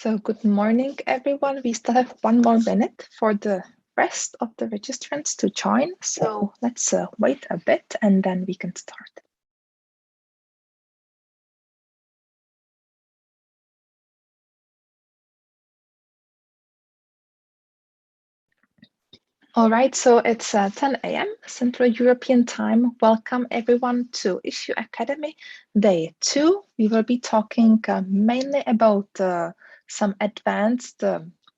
So good morning, everyone. We still have 1 more minute for the rest of the registrants to join. So let's wait a bit and then we can start. All right, so it's 10 a.m. Central European Time. Welcome everyone to Issuu Academy Day 2. We will be talking mainly about some advanced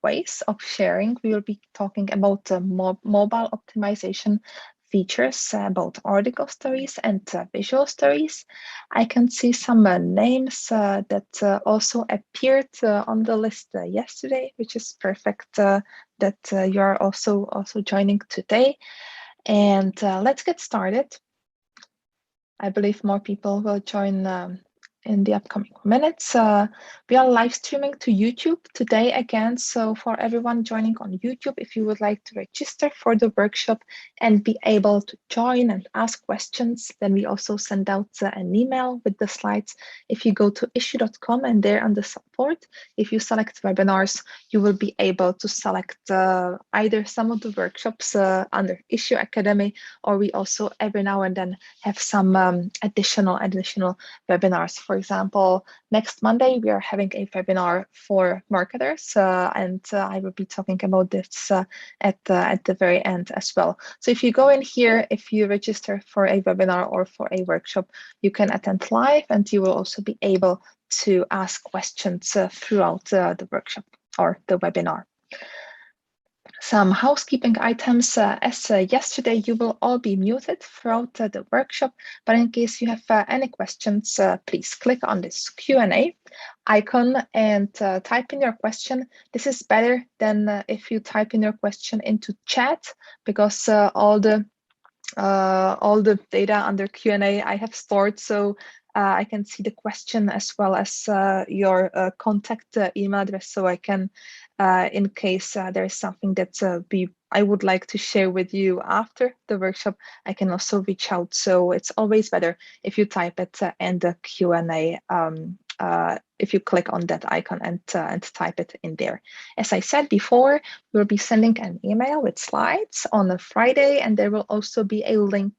ways of sharing. We will be talking about mobile optimization features, about article stories and visual stories. I can see some names that also appeared on the list yesterday, which is perfect that you are also joining today. And let's get started. I believe more people will join in the upcoming minutes. We are live streaming to YouTube today again. So for everyone joining on YouTube, if you would like to register for the workshop and be able to join and ask questions, then we also send out an email with the slides. If you go to issuu.com and there under support, if you select webinars, you will be able to select either some of the workshops under Issuu Academy, or we also every now and then have some additional webinars. For example, next Monday, we are having a webinar for marketers, and I will be talking about this at the very end as well. So if you go in here, if you register for a webinar or for a workshop, you can attend live and you will also be able to ask questions throughout the workshop or the webinar. Some housekeeping items. As yesterday, you will all be muted throughout the workshop, but in case you have any questions, please click on this Q&A icon and type in your question. This is better than if you type in your question into chat, because all the data under Q&A I have stored, so I can see the question as well as your contact email address, so I can, in case there is something that I would like to share with you after the workshop, I can also reach out. So it's always better if you type it in the Q&A, if you click on that icon and type it in there. As I said before, we'll be sending an email with slides on a Friday, and there will also be a link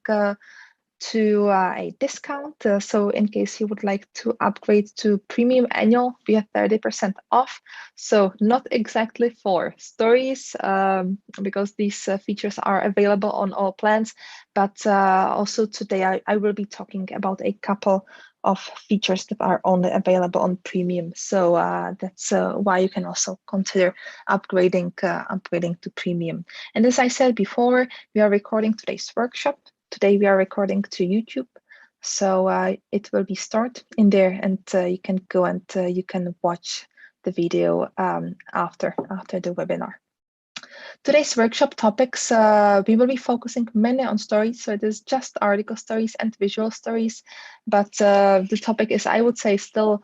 to a discount. So in case you would like to upgrade to premium annual, we have 30% off. So not exactly for stories, because these features are available on all plans, but also today I will be talking about a couple of features that are only available on premium. So that's why you can also consider upgrading to premium. And as I said before, we are recording today's workshop. Today we are recording to YouTube, so it will be stored in there, and you can go and you can watch the video after the webinar. Today's workshop topics, we will be focusing mainly on stories, so it is just article stories and visual stories, but the topic is, I would say, still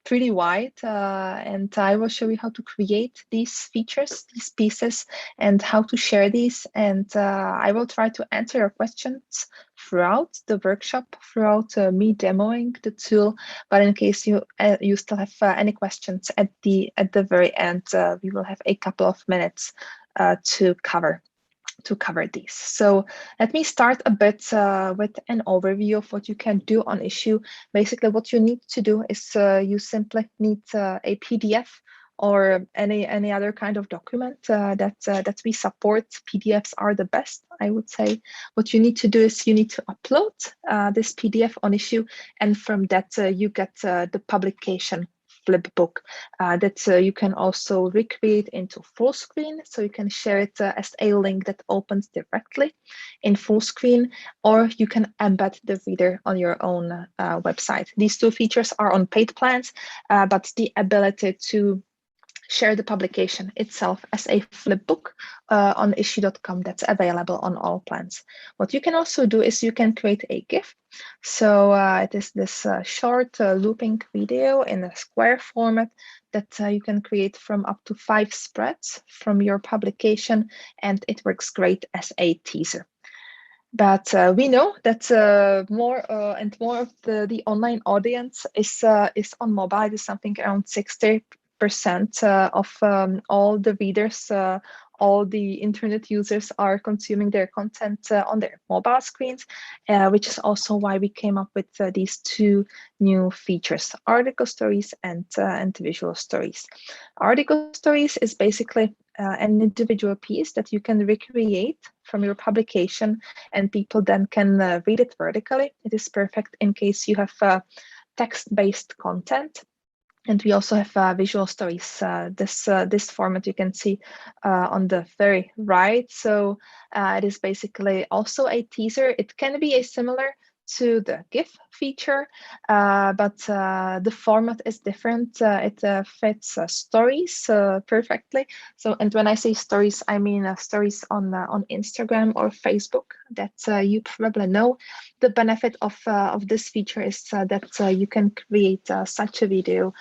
pretty wide, and I will show you how to create these features, these pieces, and how to share these, and I will try to answer your questions throughout the workshop, throughout me demoing the tool. But in case you still have any questions at the very end, we will have a couple of minutes to cover these. So let me start a bit with an overview of what you can do on Issuu. Basically, what you need to do is you simply need a PDF or any other kind of document that we support. PDFs are the best, I would say. What you need to do is you need to upload this PDF on Issuu, and from that you get the publication flipbook that you can also recreate into full screen, so you can share it as a link that opens directly in full screen, or you can embed the reader on your own website. These two features are on paid plans, but the ability to share the publication itself as a flipbook on issuu.com, that's available on all plans. What you can also do is you can create a GIF. So it is this short looping video in a square format that you can create from up to 5 spreads from your publication, and it works great as a teaser. But we know that more and more of the online audience is on mobile. It is something around 60 of all the readers, all the internet users are consuming their content on their mobile screens, which is also why we came up with these two new features, article stories and visual stories. Article stories is basically an individual piece that you can recreate from your publication, and people then can read it vertically. It is perfect in case you have text-based content. And we also have visual stories. This format you can see on the very right. So it is basically also a teaser. It can be a similar to the GIF feature, but the format is different. It fits stories perfectly. So, and when I say stories, I mean stories on Instagram or Facebook that you probably know. The benefit of this feature is that you can create such a video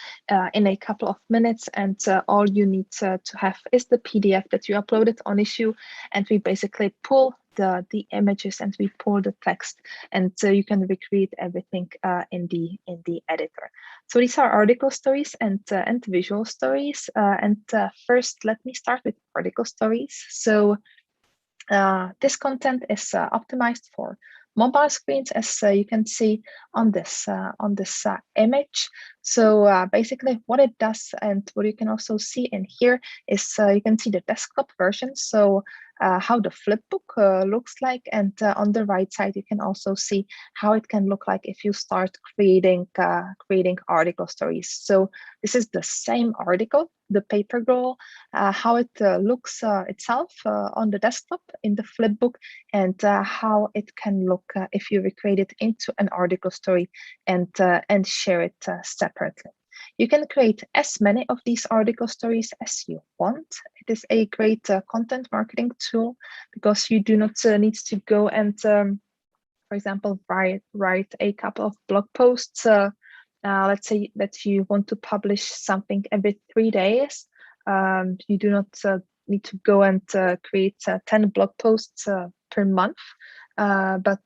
in a couple of minutes, and all you need to have is the PDF that you uploaded on Issuu, and we basically pull the images and we pull the text, and you can recreate everything in the editor. So these are article stories and visual stories. And first, let me start with article stories. So this content is optimized for mobile screens, as you can see on this image. So basically what it does, and what you can also see in here, is you can see the desktop version. So how the flipbook looks like, and on the right side you can also see how it can look like if you start creating article stories. So this is the same article, the paper girl, how it looks itself on the desktop in the flipbook, and how it can look if you recreate it into an article story and share it separately. You can create as many of these article stories as you want. It is a great content marketing tool, because you do not need to go and, for example, write a couple of blog posts. Let's say that you want to publish something every 3 days. You do not need to go and create 10 blog posts per month, but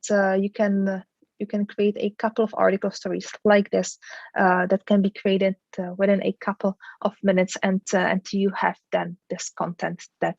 you can create a couple of article stories like this that can be created within a couple of minutes, and you have then this content that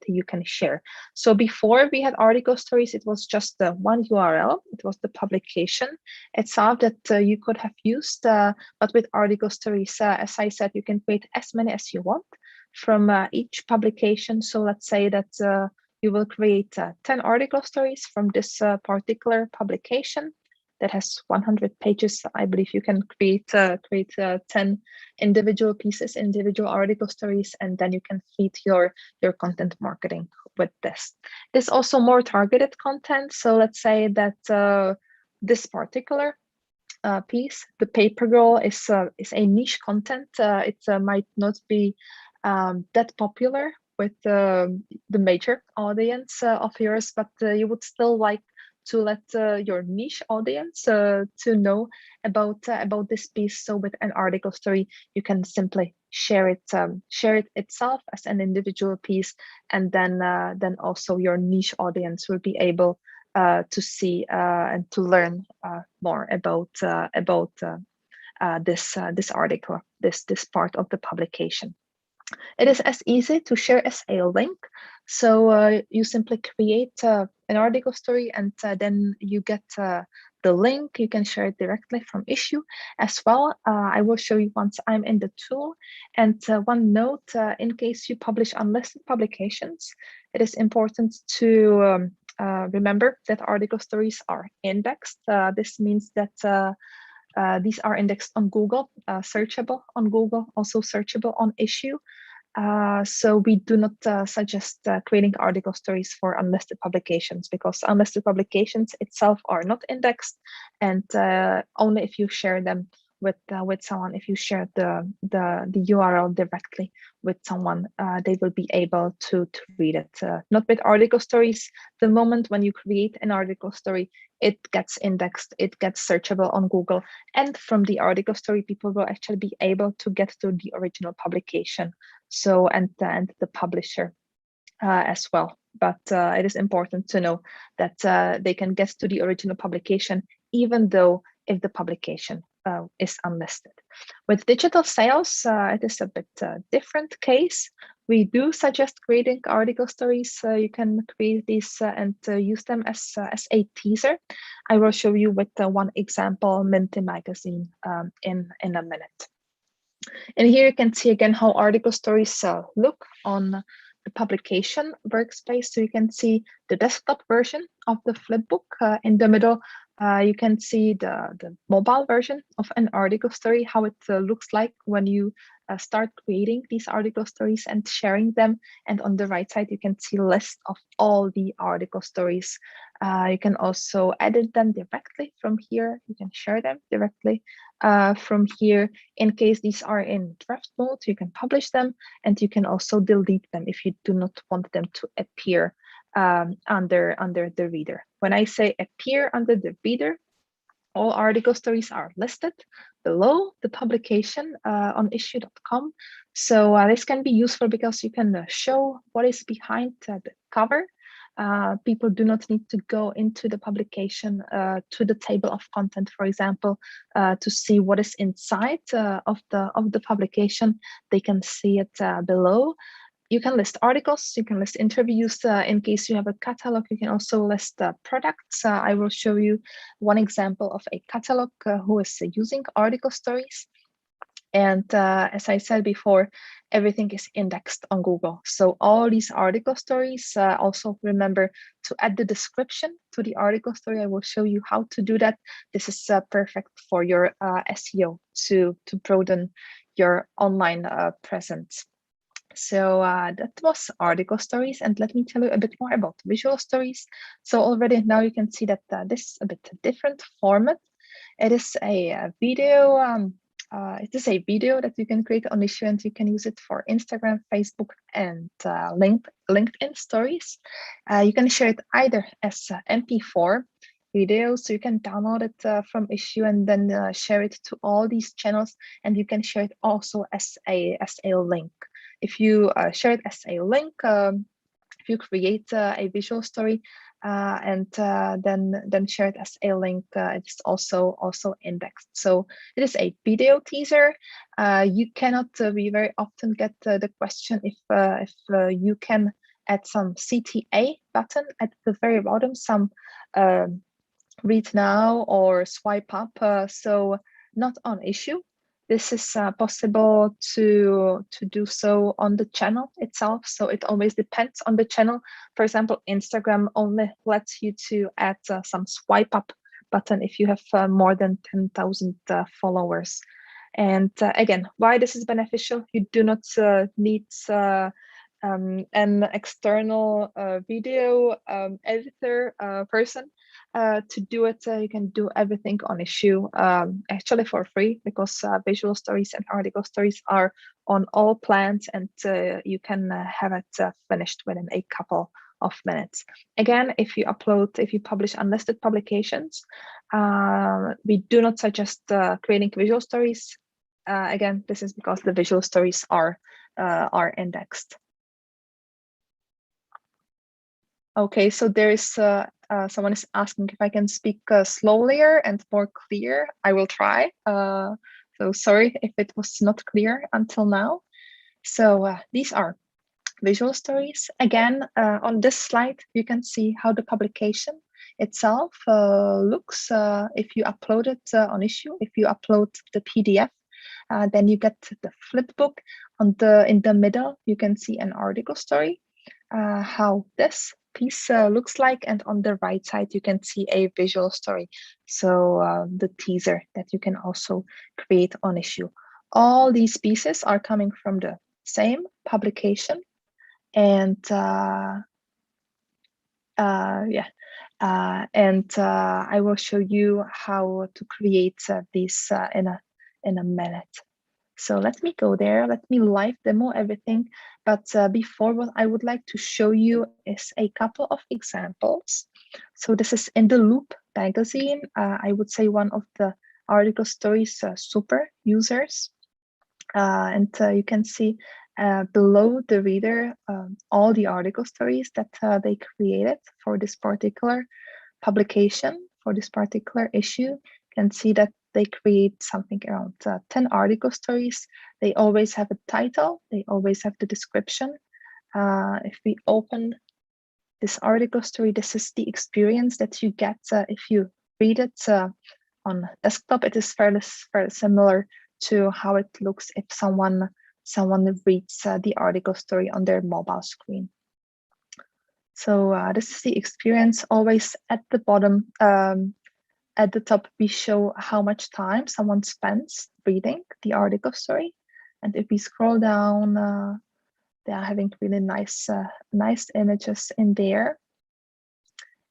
you can share. So before we had article stories, it was just one URL. It was the publication itself that you could have used, but with article stories, as I said, you can create as many as you want from each publication. So let's say that you will create 10 article stories from this particular publication that has 100 pages. I believe you can create 10 individual pieces, individual article stories, and then you can feed your content marketing with this. There's also more targeted content. So let's say that this particular piece, the paper girl, is a niche content. It might not be that popular with the major audience of yours, but you would still like to let your niche audience to know about this piece. So with an article story, you can simply share it itself as an individual piece, and then also your niche audience will be able to see and to learn more about this article, this part of the publication. It is as easy to share as a link. So you simply create an article story, and then you get the link. You can share it directly from Issuu as well. I will show you once I'm in the tool. And one note, in case you publish unlisted publications, it is important to remember that article stories are indexed. This means that these are indexed on Google, searchable on Google, also searchable on Issuu. So we do not suggest creating article stories for unlisted publications, because unlisted publications itself are not indexed, and only if you share them with someone, if you share the URL directly with someone, they will be able to read it. Not with article stories. The moment when you create an article story, it gets indexed, it gets searchable on Google, and from the article story, people will actually be able to get to the original publication. So and the publisher as well. But it is important to know that they can get to the original publication, even though if the publication is unlisted. With digital sales, it is a bit different case. We do suggest creating article stories. You can create these and use them as a teaser. I will show you with one example, Minty Magazine, in a minute. And here you can see again how article stories look on the publication workspace. So you can see the desktop version of the flipbook. In the middle, you can see the mobile version of an article story, how it looks like when you start creating these article stories and sharing them. And on the right side, you can see a list of all the article stories. You can also edit them directly from here. You can share them directly from here. In case these are in draft mode, you can publish them, and you can also delete them if you do not want them to appear under the reader. When I say appear under the reader, all article stories are listed below the publication on issuu.com. So this can be useful because you can show what is behind the cover. People do not need to go into the publication to the table of content, for example, to see what is inside of the publication. They can see it below. You can list articles, you can list interviews. In case you have a catalog, you can also list products. I will show you one example of a catalog who is using article stories. And as I said before, everything is indexed on Google. So all these article stories, also remember to add the description to the article story. I will show you how to do that. This is perfect for your SEO to broaden your online presence. So that was article stories, and let me tell you a bit more about visual stories. So already now you can see that this is a bit different format. It is a video. It is a video that you can create on Issuu, and you can use it for Instagram, Facebook, and LinkedIn stories. You can share it either as MP4 video, so you can download it from Issuu and then share it to all these channels, and you can share it also as a link. If you share it as a link, if you create a visual story and then share it as a link, it's also indexed. So it is a video teaser. You cannot we very often get the question if you can add some CTA button at the very bottom, some read now or swipe up. So not on Issuu. This is possible to do so on the channel itself. So it always depends on the channel. For example, Instagram only lets you to add some swipe up button if you have more than 10,000 followers. And again, why this is beneficial? You do not need an external video editor person to do it. You can do everything on Issuu actually for free, because visual stories and article stories are on all plans, and you can have it finished within a couple of minutes. Again, if you publish unlisted publications, we do not suggest creating visual stories. Again, this is because the visual stories are indexed. Okay, so there is someone is asking if I can speak slower and more clear. I will try. So sorry if it was not clear until now. So these are visual stories. Again, on this slide, you can see how the publication itself looks. If you upload it on Issuu, if you upload the PDF, then you get the flipbook. In the middle, you can see an article story, how this piece looks like, and on the right side you can see a visual story, so the teaser that you can also create on Issuu. All these pieces are coming from the same publication, and I will show you how to create these in a minute. So let me go there, let me live demo everything. But before, what I would like to show you is a couple of examples. So this is in the Loop magazine. I would say one of the article stories super users. And you can see below the reader all the article stories that they created for this particular publication, for this particular issue. You can see that they create something around 10 article stories. They always have a title, they always have the description. If we open this article story, this is the experience that you get if you read it on desktop. It is fairly similar to how it looks if someone reads the article story on their mobile screen. So this is the experience. Always at the bottom, at the top, we show how much time someone spends reading the article story. And if we scroll down, they are having really nice images in there.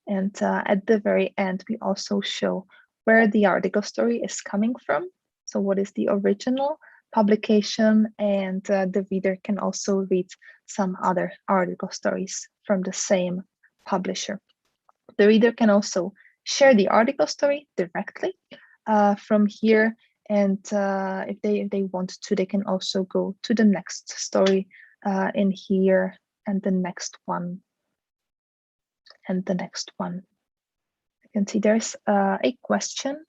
And at the very end, we also show where the article story is coming from. So what is the original publication, and the reader can also read some other article stories from the same publisher. The reader can also share the article story directly from here, and if they want to, they can also go to the next story in here, and the next one, and the next one. You can see there's a question.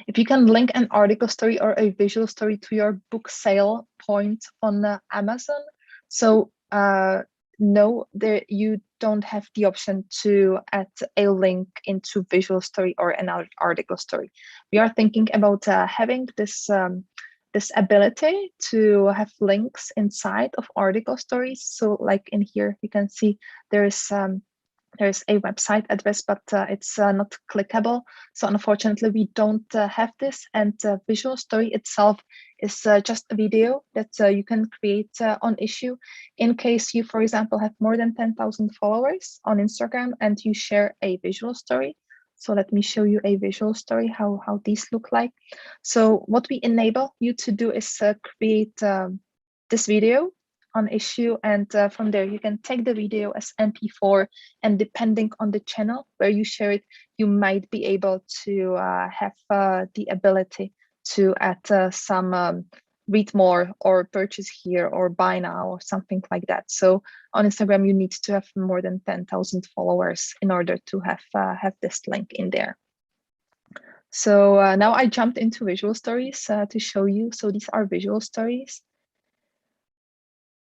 If you can link an article story or a visual story to your book sale point on Amazon. So no, there you don't have the option to add a link into visual story or an article story. We are thinking about having this this ability to have links inside of article stories. So like in here, you can see there's a website address, but it's not clickable. So unfortunately, we don't have this. And visual story itself is just a video that you can create on Issuu. In case you, for example, have more than 10,000 followers on Instagram and you share a visual story. So let me show you a visual story, how these look like. So what we enable you to do is create this video on Issuu, and from there you can take the video as MP4, and depending on the channel where you share it, you might be able to have the ability to add some read more or purchase here or buy now or something like that. So on Instagram, you need to have more than 10,000 followers in order to have this link in there. So now I jumped into visual stories to show you. So these are visual stories.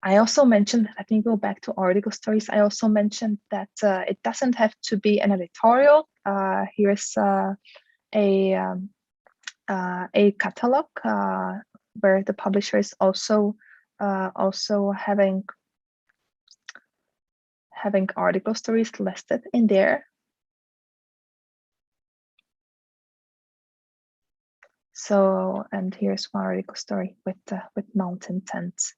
I also mentioned, let me go back to article stories. I also mentioned that it doesn't have to be an editorial. Here's a catalog where the publisher is also having article stories listed in there. So, and here's one article story with mountain tents.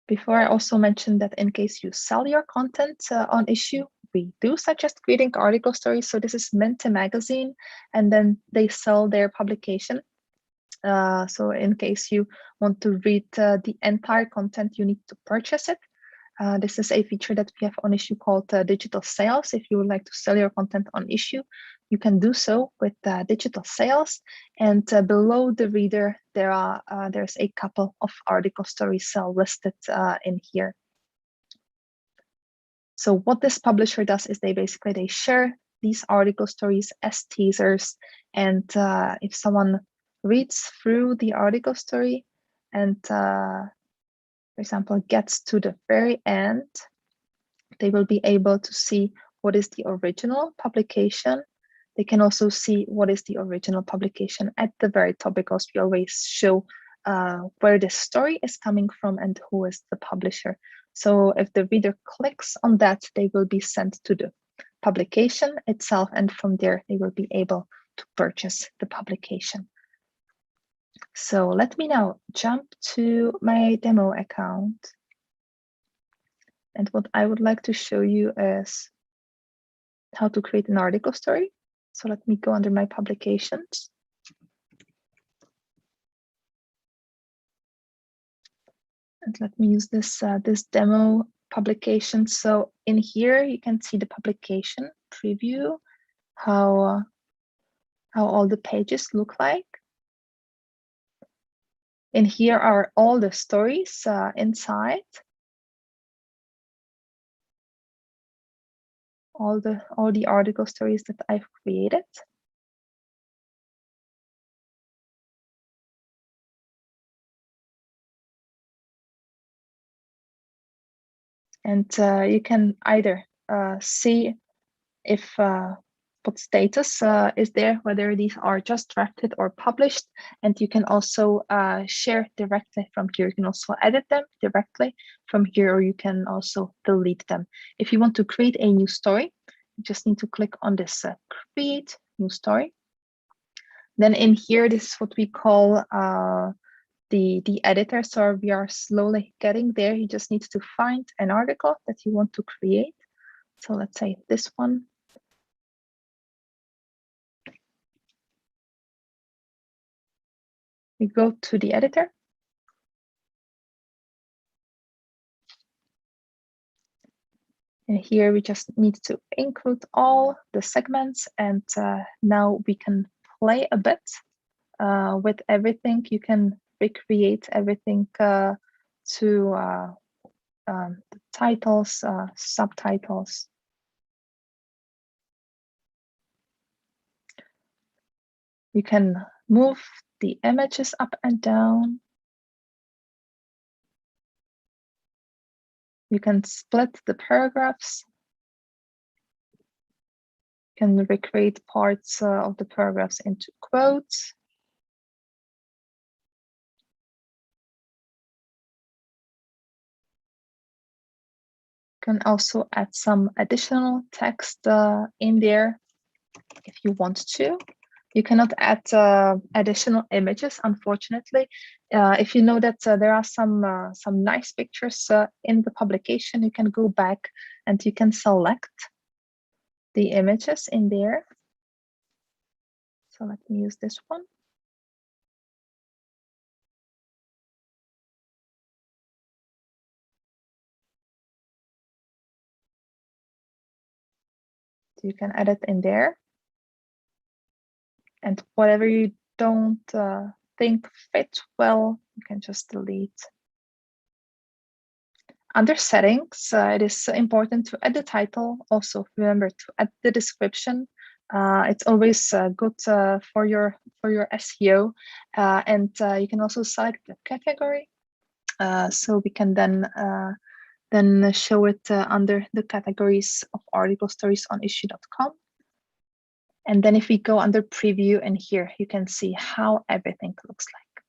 Before, I also mentioned that in case you sell your content on Issuu, we do suggest creating article stories. So this is Mint magazine, and then they sell their publication. So in case you want to read the entire content, you need to purchase it. This is a feature that we have on Issuu called digital sales. If you would like to sell your content on Issuu, you can do so with digital sales. And below the reader, there's a couple of article stories listed in here. So what this publisher does is they share these article stories as teasers. And if someone reads through the article story and for example, gets to the very end, they will be able to see what is the original publication. They can also see what is the original publication at the very top, because we always show where the story is coming from and who is the publisher. So if the reader clicks on that, they will be sent to the publication itself, and from there they will be able to purchase the publication. So let me now jump to my demo account. And what I would like to show you is how to create an article story. So let me go under my publications. And let me use this, this demo publication. So in here, you can see the publication preview, how all the pages look like. In here are all the stories inside. all the article stories that I've created. And you can either see if what status is there, whether these are just drafted or published. And you can also share directly from here. You can also edit them directly from here, or you can also delete them. If you want to create a new story, you just need to click on this create new story. Then in here, this is what we call the editor. So we are slowly getting there. You just need to find an article that you want to create. So let's say this one. We go to the editor. And here we just need to include all the segments, and now we can play a bit with everything. You can recreate everything to the titles, subtitles. You can move the images up and down. You can split the paragraphs. You can recreate parts of the paragraphs into quotes. You can also add some additional text in there if you want to. You cannot add additional images, unfortunately. If you know that there are some nice pictures in the publication, you can go back and you can select the images in there. So let me use this one. So you can edit in there. And whatever you don't think fits well, you can just delete. Under settings, it is important to add the title. Also, remember to add the description. It's always good for your SEO, and you can also select the category, so we can then show it under the categories of article stories on issuu.com. And then if we go under preview, and here you can see how everything looks like.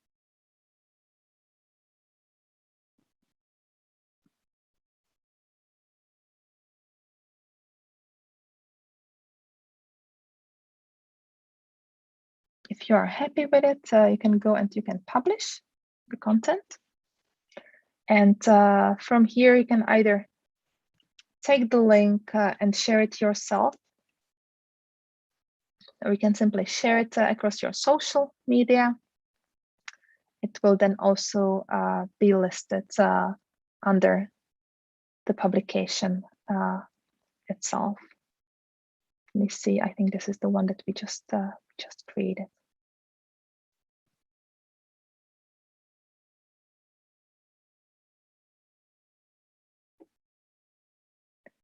If you are happy with it, you can go and you can publish the content. And from here, you can either take the link and share it yourself, or you can simply share it across your social media. It will then also be listed under the publication itself. Let me see, I think this is the one that we just created.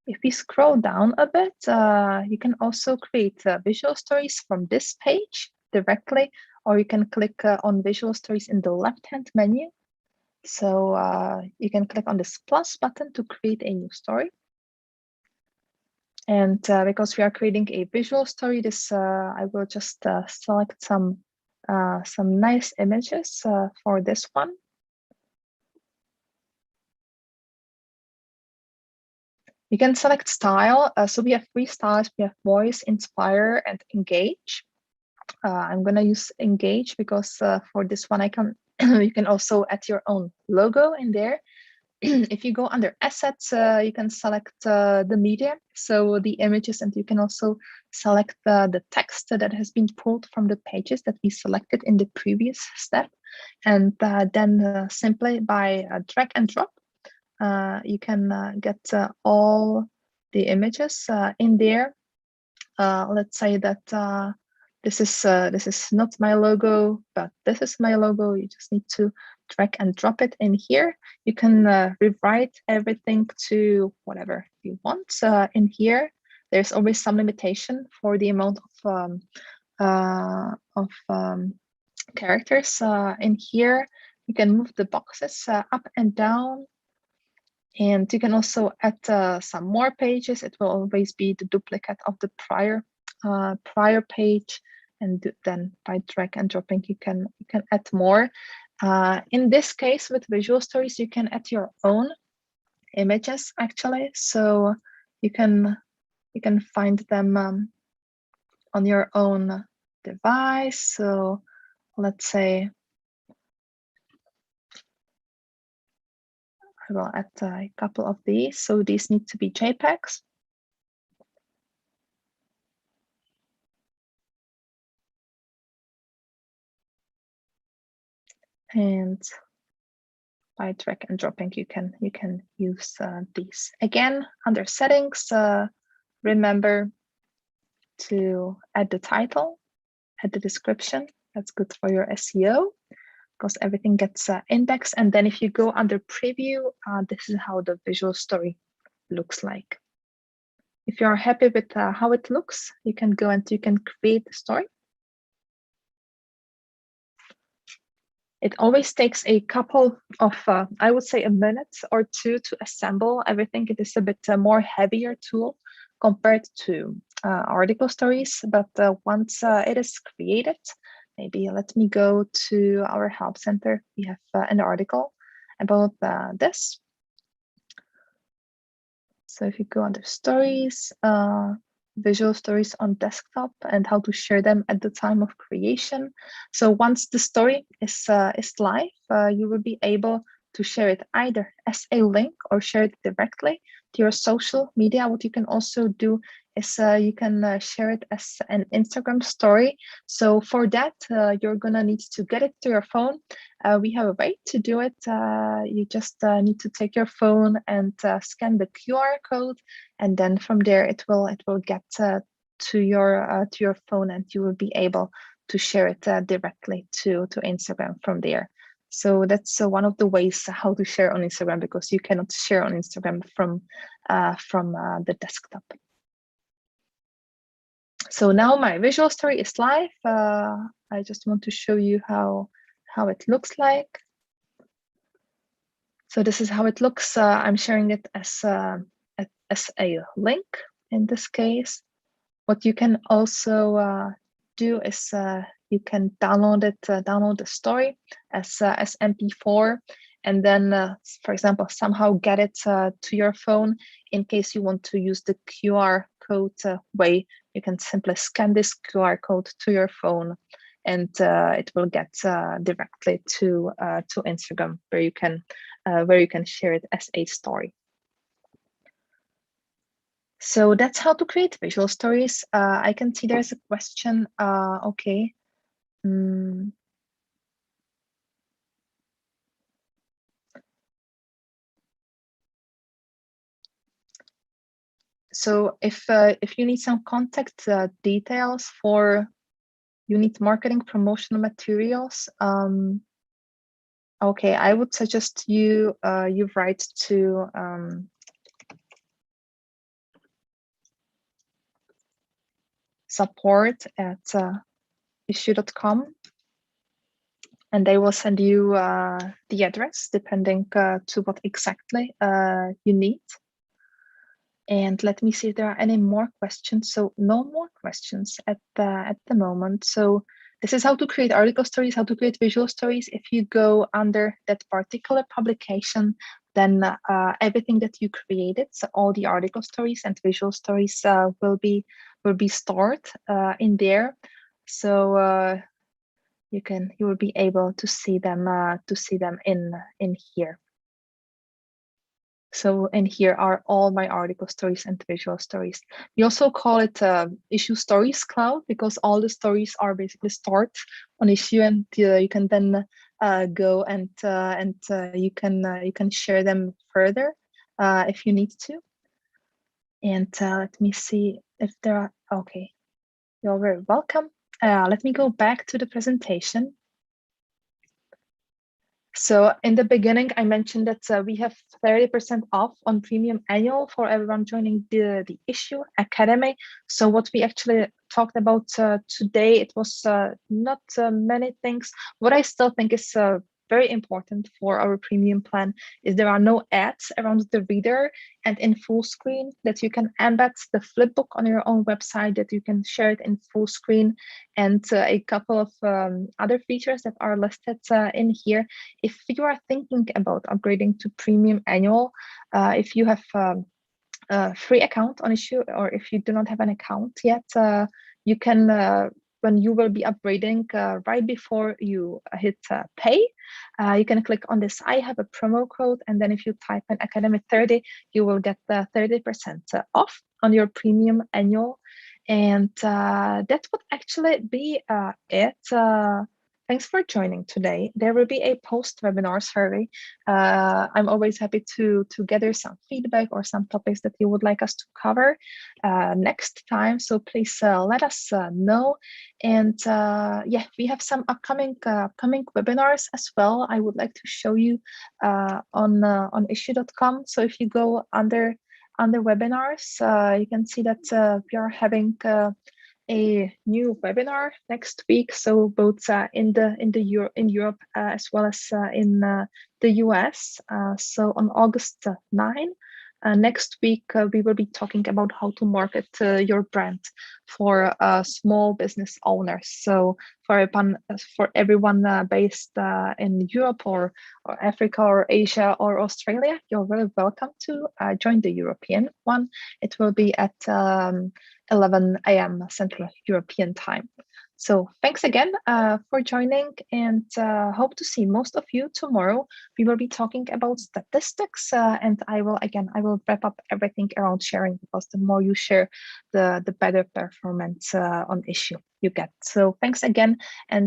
If we scroll down a bit, you can also create visual stories from this page directly, or you can click on visual stories in the left-hand menu. So you can click on this plus button to create a new story. And because we are creating a visual story, this I will just select some nice images for this one. You can select style. So we have 3 styles. We have voice, inspire, and engage. I'm going to use engage because for this one, you can also add your own logo in there. If you go under assets, you can select the media, so the images, and you can also select the text that has been pulled from the pages that we selected in the previous step. And then simply by drag and drop, you can get all the images in there. Let's say that this is not my logo, but this is my logo. You just need to drag and drop it in here. You can rewrite everything to whatever you want in here. there's always some limitation for the amount of characters in here. You can move the boxes up and down, and you can also add some more pages. It will always be the duplicate of the prior page, and then by drag and dropping you can add more. In this case, with Visual Stories, you can add your own images actually, so you can find them on your own device. So let's say I will add a couple of these. So these need to be JPEGs. And by drag and dropping, you can use these. Again, under settings, remember to add the title, add the description. That's good for your SEO because everything gets indexed. And then if you go under preview, this is how the visual story looks like. If you are happy with how it looks, you can go and you can create the story. It always takes a couple of, I would say, a minute or two to assemble everything. It is a bit more heavier tool compared to article stories, but once it is created, maybe let me go to our help center. We have an article about this. So if you go under stories, visual stories on desktop and how to share them at the time of creation. So once the story is live, you will be able to share it either as a link or share it directly to your social media. What you can also do is you can share it as an Instagram story. So for that, you're gonna need to get it to your phone. We have a way to do it. You just need to take your phone and scan the QR code, and then from there it will get to your phone, and you will be able to share it directly to Instagram from there. So that's one of the ways how to share on Instagram, because you cannot share on Instagram from the desktop. So now my visual story is live. I just want to show you how it looks like. So this is how it looks. I'm sharing it as a link in this case. What you can also do is you can download it, download the story as MP4, and then, for example, somehow get it to your phone. In case you want to use the QR code way, you can simply scan this QR code to your phone, and it will get directly to Instagram, where you can share it as a story. So that's how to create visual stories. I can see there's a question. Okay. So if you need some contact details for, you need marketing promotional materials. Okay, I would suggest you write to support@issuu.com, and they will send you the address depending to what exactly you need. And let me see if there are any more questions. So no more questions at the moment. So this is how to create article stories, how to create visual stories. If you go under that particular publication, then everything that you created, so all the article stories and visual stories will be stored in there. So you will be able to see them in here. So, and here are all my article stories and visual stories. We also call it Issuu Stories Cloud, because all the stories are basically stored on Issuu, and you can then go and you can share them further if you need to. And let me see if there are. Okay, you're very welcome. Let me go back to the presentation. So in the beginning, I mentioned that we have 30% off on premium annual for everyone joining the Issuu Academy. So what we actually talked about today, it was not many things. What I still think is very important for our premium plan is there are no ads around the reader and in full screen, that you can embed the flipbook on your own website, that you can share it in full screen, and a couple of other features that are listed in here. If you are thinking about upgrading to premium annual, if you have a free account on Issuu, or if you do not have an account yet, you can, when you will be upgrading, right before you hit pay, you can click on this I have a promo code, and then if you type in Academy 30, you will get the 30% off on your premium annual. And that would actually be it. Thanks for joining today. There will be a post-webinar survey. I'm always happy to gather some feedback or some topics that you would like us to cover next time. So please let us know. And yeah, we have some upcoming webinars as well. I would like to show you on issuu.com. So if you go under webinars, you can see that we are having a new webinar next week. So both in Europe as well as in the US. So on August 9. Next week, we will be talking about how to market your brand for small business owners. So for everyone based in Europe or Africa or Asia or Australia, you're very welcome to join the European one. It will be at 11 a.m. Central European time. So thanks again for joining, and hope to see most of you tomorrow. We will be talking about statistics, and I will wrap up everything around sharing, because the more you share, the better performance on Issuu you get. So thanks again, and